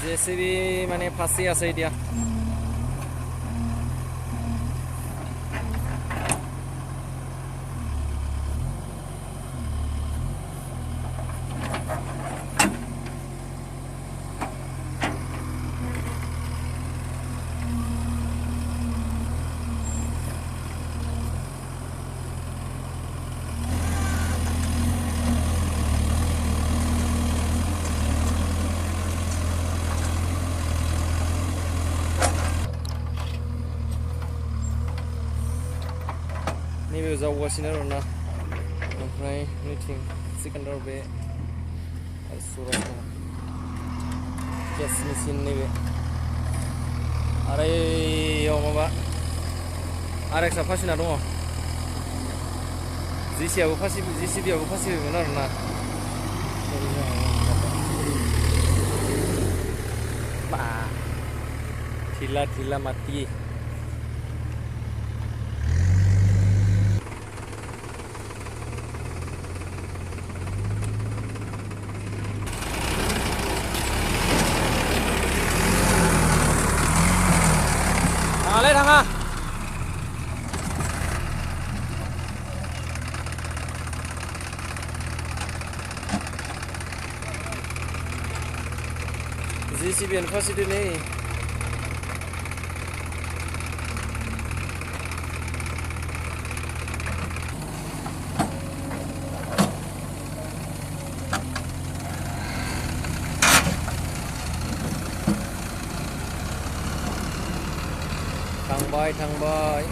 JCB মানে ফাঁসি আছে এতিয়া nैबे जावगासिनो आरोना ओमफ्राय नैथिं सिकान्दार बे सुरात गेस मेसिन नैबे आरो याव माबा आरेक्सआ फासिना दङ जिसिआबो जिसिबिआबो फासिबायमोन आरोना बा ढिला माटी थाङा JCB फासिदो नै थांबाय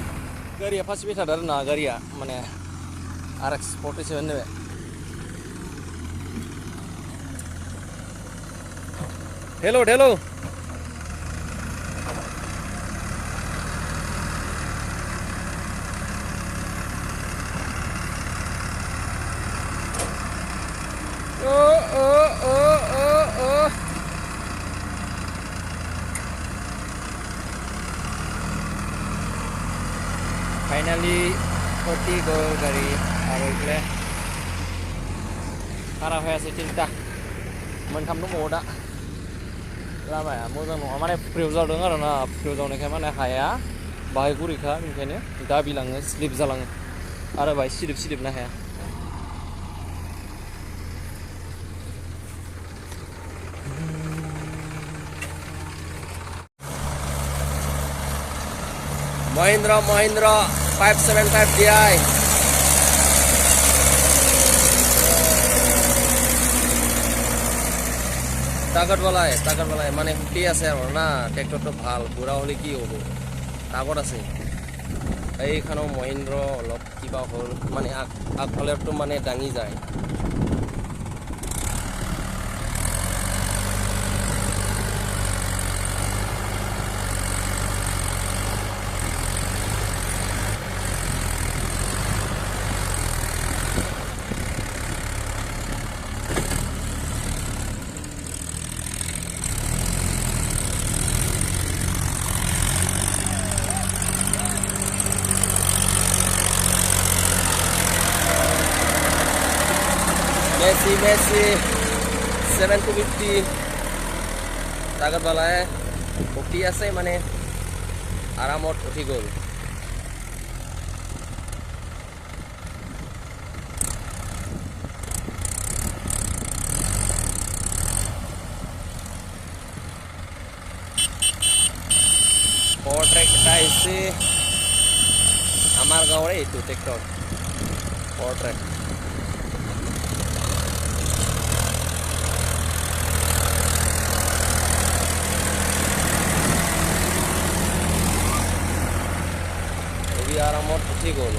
गारिया फासिबाय थादों आरोना गारिया माने RX 47 नैबे हेलो फाइनाली 40 गो गारि आरो इफोर भारा होयासै तिनटा मोनथाम दंबावो दा लामाया मोजां नङा माने फ्रियाव जादों आरोना फ्रियाव जावनायखाय माने हाया बाहाय गुरैखा बेनिखायनो दाबिलाङो स्लिप जालाङो आरो बाहाय सिदोबनो हाया Mahindra 575 Di ताकत वाला है माने हुटी আছে আৰু না ট্ৰেক্টৰটো ভাল পুৰা হলে কি হ'ব তাকত আছে এইখানো মহিন্দ্ৰ অলপ কিবা হ'ল মানে আগফালেটো মানে ডাঙি যায় Messi 750 ताकत वाला है उठी আছে মানে আরামত উঠি গ'ল পাওয়ার ট্র্যাকটা এসে আমার গাঁৱৰে এইটো ট্ৰেক্টৰ পাওয়ার ট্র্যাক আরামত উঠি গ'ল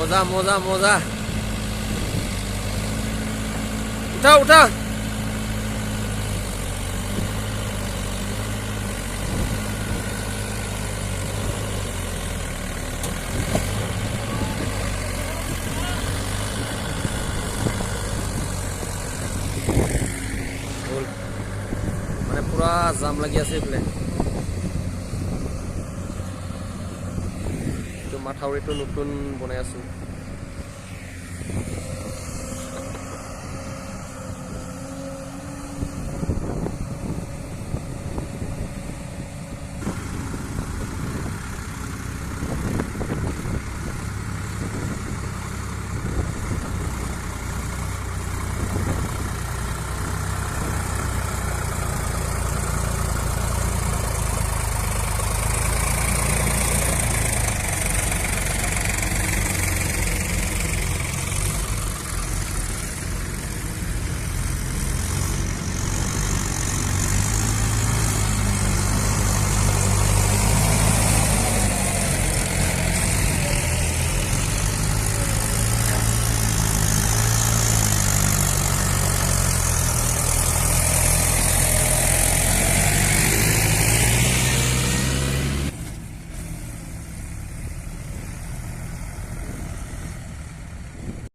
মজা মজা মজা উঠা উঠা মানে পুরা জাম লাগি আছে এইফালে মাথাউৰিটো নতুন বনাই আছো